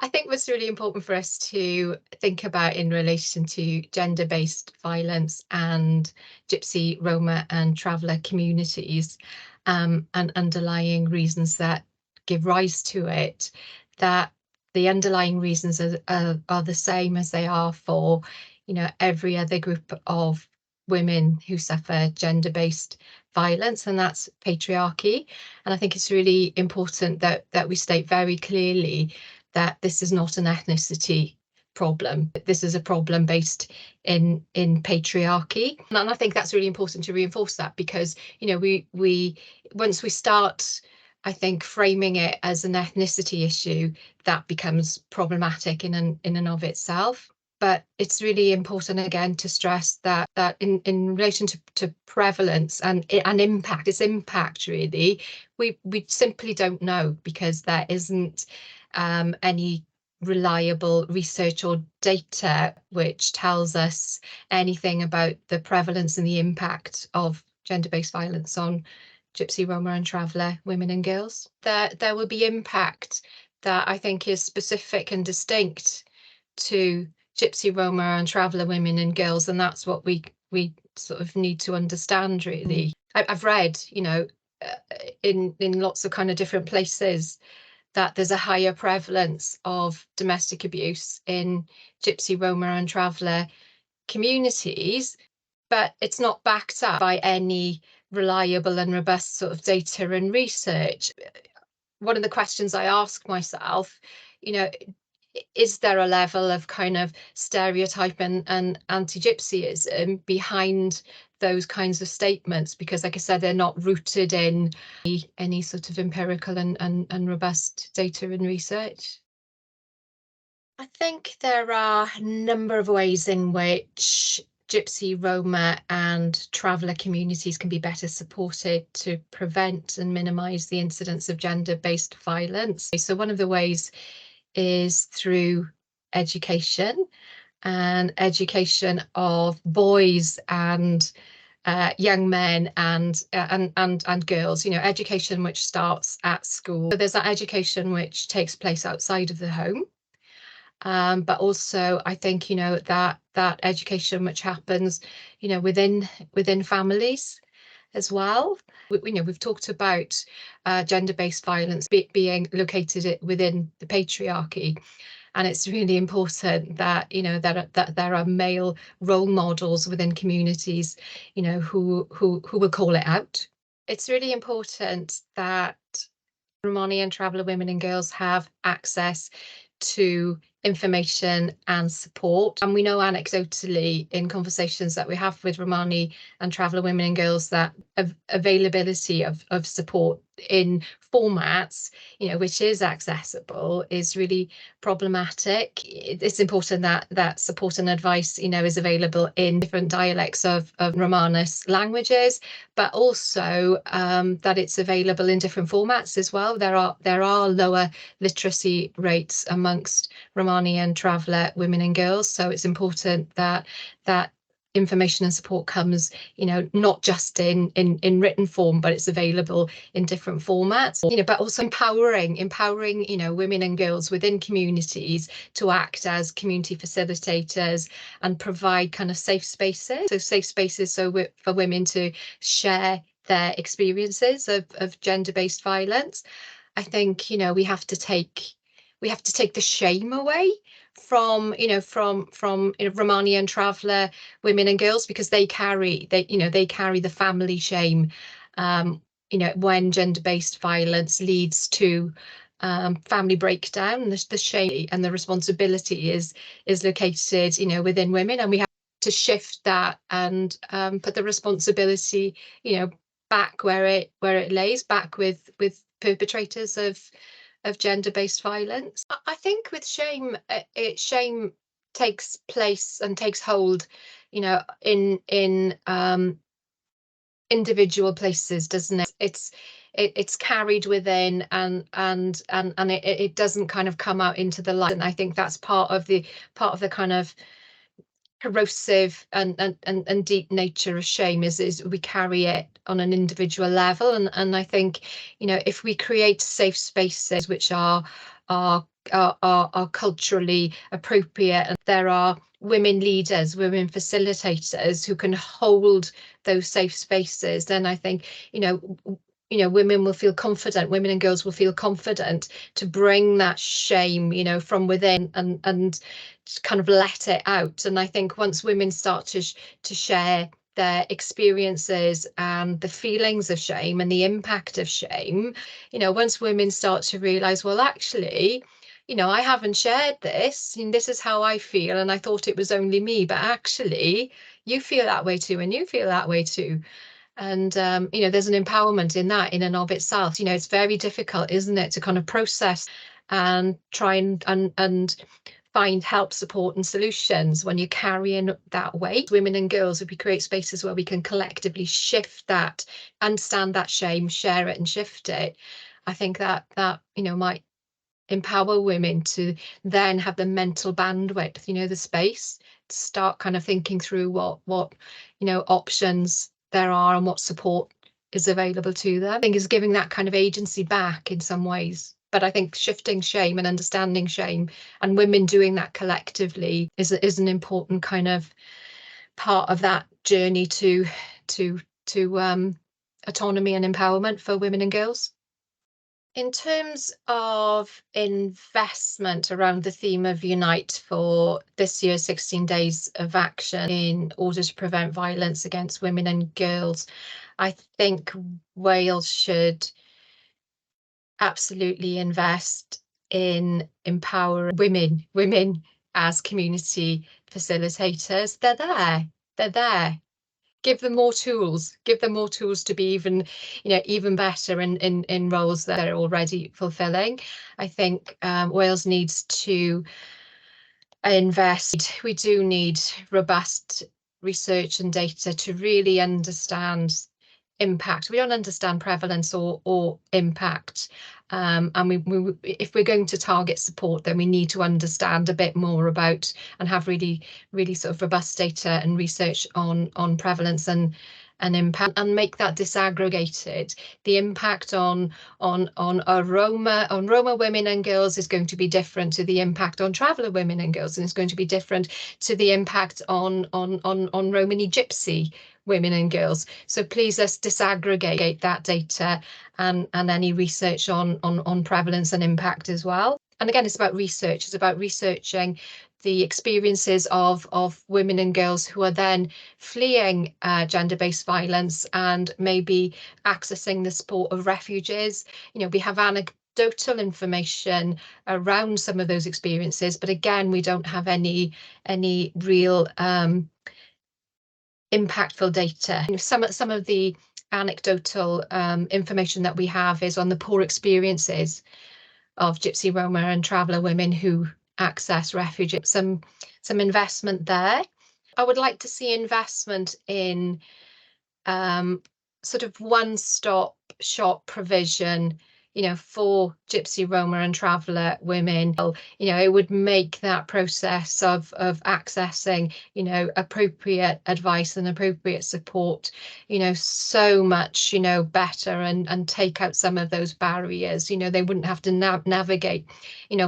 I think what's really important for us to think about in relation to gender-based violence and Gypsy, Roma and Traveller communities, and underlying reasons that give rise to it, that the underlying reasons are the same as they are for, every other group of women who suffer gender-based violence, and that's patriarchy. And I think it's really important that we state very clearly that this is not an ethnicity problem. This is a problem based in patriarchy. And I think that's really important to reinforce that, because, we once we start, I think, framing it as an ethnicity issue, that becomes problematic in and of itself. But it's really important, again, to stress that in relation to prevalence and impact, its impact, really, we simply don't know, because there isn't any reliable research or data which tells us anything about the prevalence and the impact of gender-based violence on Gypsy, Roma and Traveller women and girls. There will be impact that I think is specific and distinct to Gypsy, Roma and Traveller women and girls, and that's what we sort of need to understand, really. I've read, in lots of kind of different places, that there's a higher prevalence of domestic abuse in Gypsy, Roma and Traveller communities, but it's not backed up by any reliable and robust sort of data and research. One of the questions I ask myself, is there a level of kind of stereotype and anti-Gypsyism behind those kinds of statements? Because, like I said, they're not rooted in any sort of empirical and robust data and research. I think there are a number of ways in which Gypsy, Roma and Traveller communities can be better supported to prevent and minimise the incidence of gender-based violence. So one of the ways is through education, and education of boys and young men and girls, education which starts at school. So there's that education which takes place outside of the home, but also I think that education which happens within families as well. We've talked about gender-based violence being located within the patriarchy, and it's really important that that there are male role models within communities who will call it out. It's really important that Romani and Traveller women and girls have access to information and support. And we know anecdotally in conversations that we have with Romani and Traveller women and girls that availability of support in formats, which is accessible, is really problematic. It's important that support and advice, is available in different dialects of Romanus languages, but also that it's available in different formats as well. There are lower literacy rates amongst Romani and Traveller women and girls, so it's important that information and support comes, not just in written form, but it's available in different formats, but also empowering, women and girls within communities to act as community facilitators and provide kind of safe spaces. So safe spaces for women to share their experiences of gender-based violence. I think, we have to take the shame away from Romani and Traveller women and girls, because they carry the family shame when gender-based violence leads to family breakdown. The shame and the responsibility is located within women, and we have to shift that and put the responsibility back where it lays, back with perpetrators of gender-based violence. I think with shame, shame takes place and takes hold, in individual places, doesn't it? It's carried within, and it doesn't kind of come out into the light. And I think that's part of the kind of corrosive and deep nature of shame is we carry it on an individual level, and I think if we create safe spaces which are are culturally appropriate, and there are women leaders, women facilitators who can hold those safe spaces, then I think, women will feel confident, women and girls will feel confident to bring that shame, from within, and kind of let it out. And I think once women start to share their experiences and the feelings of shame and the impact of shame, once women start to realize, well, actually, I haven't shared this, and this is how I feel, and I thought it was only me, but actually you feel that way too, and you feel that way too. And there's an empowerment in that in and of itself. It's very difficult, isn't it, to kind of process and try and find help, support and solutions when you're carrying that weight. Women and girls, if we create spaces where we can collectively shift that, understand that shame, share it and shift it, I think that might empower women to then have the mental bandwidth, the space to start kind of thinking through what options there are and what support is available to them. I think is giving that kind of agency back in some ways. But I think shifting shame and understanding shame, and women doing that collectively, is an important kind of part of that journey to autonomy and empowerment for women and girls. In terms of investment around the theme of Unite for this year's 16 days of action in order to prevent violence against women and girls, I think Wales should absolutely invest in empowering women as community facilitators. They're there. Give them more tools. Give them more tools to be even better in roles that they're already fulfilling. I think Wales needs to invest. We do need robust research and data to really understand impact. We don't understand prevalence or impact. And if we're going to target support, then we need to understand a bit more about and have really sort of robust data and research on prevalence and impact, and make that disaggregated. The impact on Roma women and girls is going to be different to the impact on traveller women and girls, and it's going to be different to the impact on Romani Gypsy women and girls. So please, let's disaggregate that data and any research on prevalence and impact as well. And again, it's about research. It's about researching the experiences of women and girls who are then fleeing gender-based violence and maybe accessing the support of refuges. We have anecdotal information around some of those experiences, but again, we don't have any real impactful data. Some of the anecdotal information that we have is on the poor experiences of Gypsy, Roma and Traveller women who access refuge. Some investment there. I would like to see investment in sort of one-stop shop provision, for Gypsy, Roma and Traveller women. It would make that process of accessing, appropriate advice and appropriate support, so much, better, and take out some of those barriers. They wouldn't have to navigate,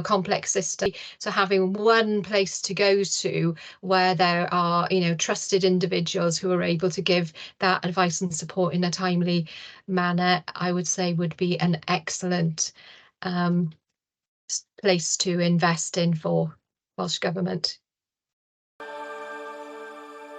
complex systems. So having one place to go to where there are, trusted individuals who are able to give that advice and support in a timely manner, I would say would be an excellent place to invest in for Welsh Government.